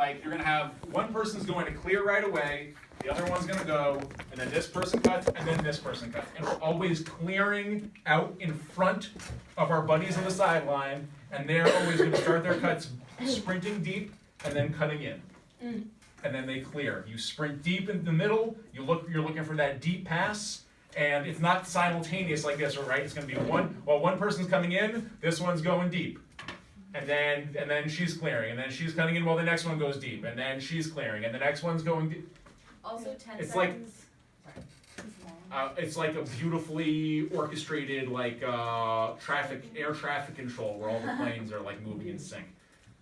like you're gonna have one person's going to clear right away, the other one's gonna go, and then this person cuts, and then this person cuts. And we're always clearing out in front of our buddies on the sideline, and they're always gonna start their cuts sprinting deep and then cutting in. And then they clear. You sprint deep in the middle, you're looking for that deep pass, and it's not simultaneous like this, right? It's gonna be one person's coming in, this one's going deep. And then she's clearing, and then she's cutting in while the next one goes deep, and then she's clearing, and the next one's going deep. Also 10 It's seconds. It's like a beautifully orchestrated air traffic control where all the planes are like moving in sync.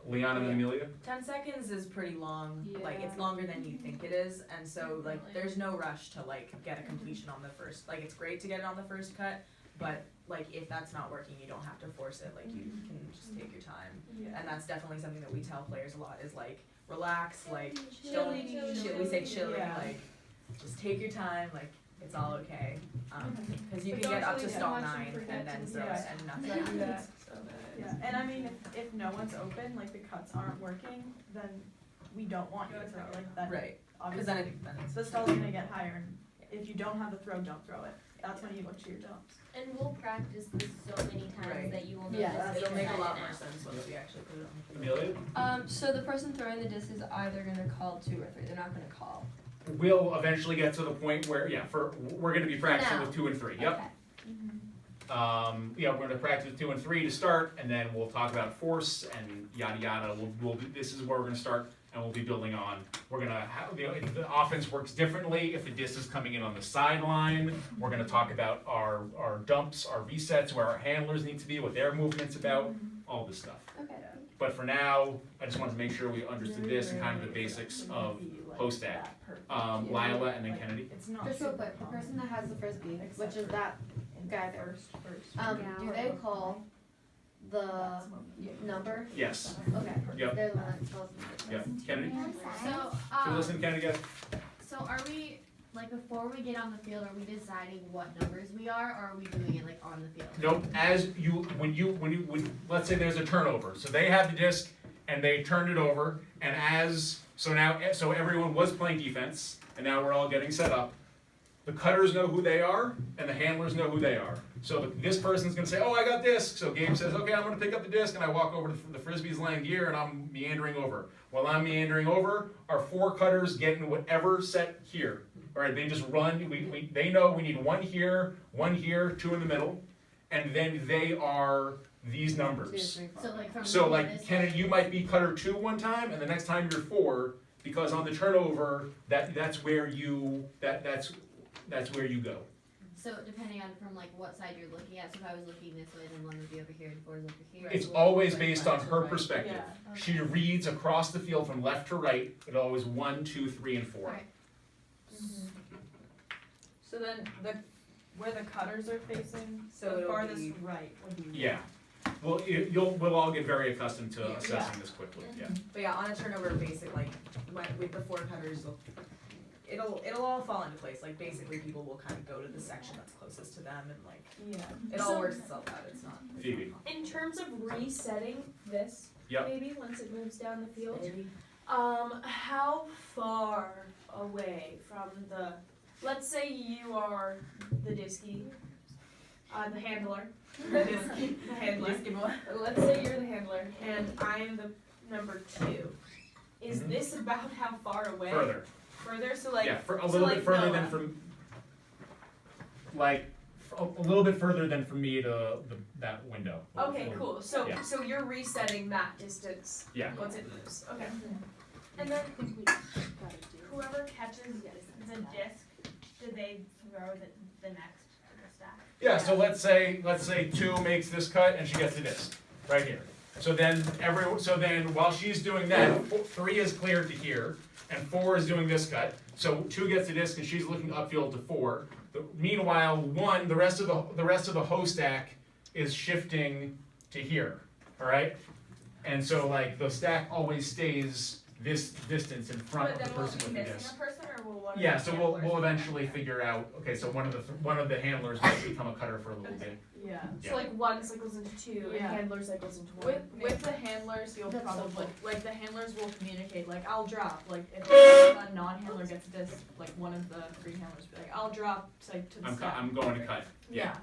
Leon and Amelia? 10 seconds is pretty long. Yeah. Like it's longer than you think it is, and so like there's no rush to like get a completion on the first. Like it's great to get it on the first cut, but like if that's not working, you don't have to force it. Like you can just take your time, and that's definitely something that we tell players a lot is like relax, like don't we say chilling, like just take your time, like it's all okay, because you can get up to stall 9 and then throw it and nothing happens. Yeah, and I mean, if no one's open, like the cuts aren't working, then we don't want you to throw, like that. Right. Because Obviously, then it's the stall's gonna get higher, and if you don't have the throw, don't throw it. That's when you look to your jumps. And we'll practice this so many times Right. that you will know Yeah, this it'll make a lot inside more and out. sense once we actually put it on the field. Amelia? So the person throwing the disc is either gonna call 2 or 3, they're not gonna call. We'll eventually get to the point where, we're gonna be practicing now. with 2 and 3, yep. Okay. We're gonna practice with 2 and 3 to start, and then we'll talk about force and yada yada. This is where we're gonna start, and we'll be building on. We're gonna have, if the offense works differently, if the disc is coming in on the sideline, we're gonna talk about our dumps, our resets, where our handlers need to be, what their movement's about, all this stuff. Okay. But for now, I just wanted to make sure we understood this and kind of the basics of post stack. Lila and then Kennedy. It's not Just real super quick, the common. person that has the frisbee, Except which is for that in guy there, first. do they call the That's when we- number? Yes. Okay, Yep. they're the one that tells them. Yep. Kennedy. So, So listen, Kennedy, guys. so are we, like, before we get on the field, are we deciding what numbers we are, or are we doing it, like, on the field? Nope. When let's say there's a turnover, so they have the disc and they turned it over, and so everyone was playing defense, and now we're all getting set up. The cutters know who they are, and the handlers know who they are. So this person's gonna say, "Oh, I got disc." So Gabe says, "Okay, I'm gonna pick up the disc," and I walk over to the frisbee's laying gear, and I'm meandering over. While I'm meandering over, our 4 cutters get in whatever set here. All right, they just run. They know we need 1 here, 2 in the middle, and then they are these numbers. So, like, from So the like this Kennedy, way- you might be cutter 2 one time, and the next time you're 4, because on the turnover, that's where you go. So depending on from, like, what side you're looking at, so if I was looking this way, then one would be over here, and 4 is over here. It's Right. always based on her Right. perspective. Yeah. She reads across the field from left to right, but always 1, 2, 3, and 4. Alright. So then where the cutters are facing, So the it'll farthest be- right would be. Yeah. Well, we'll all get very accustomed to Yeah. assessing this quickly. Yeah. But yeah, on a turnover basic, like with the 4 cutters, it'll all fall into place. Like basically, people will kind of go to the section that's closest to them, and like Yeah. it all So- works itself out. It's not. Phoebe. In terms of resetting this, Yep. maybe once it moves down the field, how far away from the, let's say you are the disky, the handler, the handler. Let's say you're the handler and I'm the number 2. Is Mhm. this about how far away? Further. Further, so like, Yeah, for a so little like bit further Noah. than from, like, a little bit further than from me to that window. Okay, cool. So Yeah. so you're resetting that distance Yeah. once it moves. Okay. And then whoever catches the disc, do they throw the next to the stack? Yeah, so let's say 2 makes this cut and she gets the disc right here. So then while she's doing that, 3 is cleared to here, and 4 is doing this cut. So 2 gets the disc and she's looking upfield to 4. Meanwhile, the rest of the hoe stack is shifting to here. All right, and so like the stack always stays this distance in front But of the then will person we with be the missing disc. a person, or will one of Yeah, the so we'll handlers- eventually figure out, okay, so one of the handlers might become a cutter for a little bit. Yeah. Yeah. So like one cycles into two, and Yeah. handler cycles into one. With the handlers, you'll That's so probably, cool. like, the handlers will communicate, like, I'll drop, like, if a non-handler gets a disc, like, one of the 3 handlers will be like, I'll drop, like, to the staff. I'm going to cut. Yeah.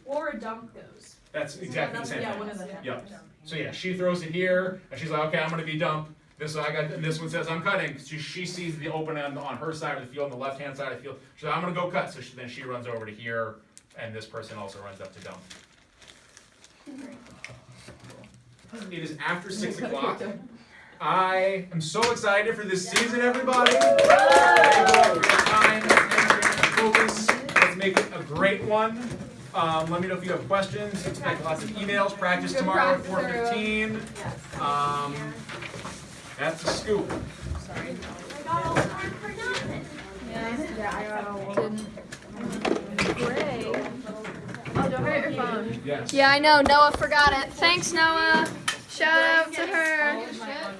Or a dump goes. That's exactly the same Yeah, thing. one of the Yep. handlers. So yeah, she throws it here, and she's like, okay, I'm gonna be dump. This one says I'm cutting. She sees the open end on her side of the field, on the left hand side of the field. She's like, I'm gonna go cut. So then she runs over to here, and this person also runs up to dump. It is after 6 o'clock. I am so excited for this season, everybody. Thank you all for your time, attention, focus. Let's make it a great one. Let me know if you have questions. Expect lots of emails. Practice tomorrow at 4:15. That's the scoop. I got all the time for nothing. Oh, don't forget your phone. Yes. Yeah, I know. Noah forgot it. Thanks, Noah. Shout out to her. Oh, shit.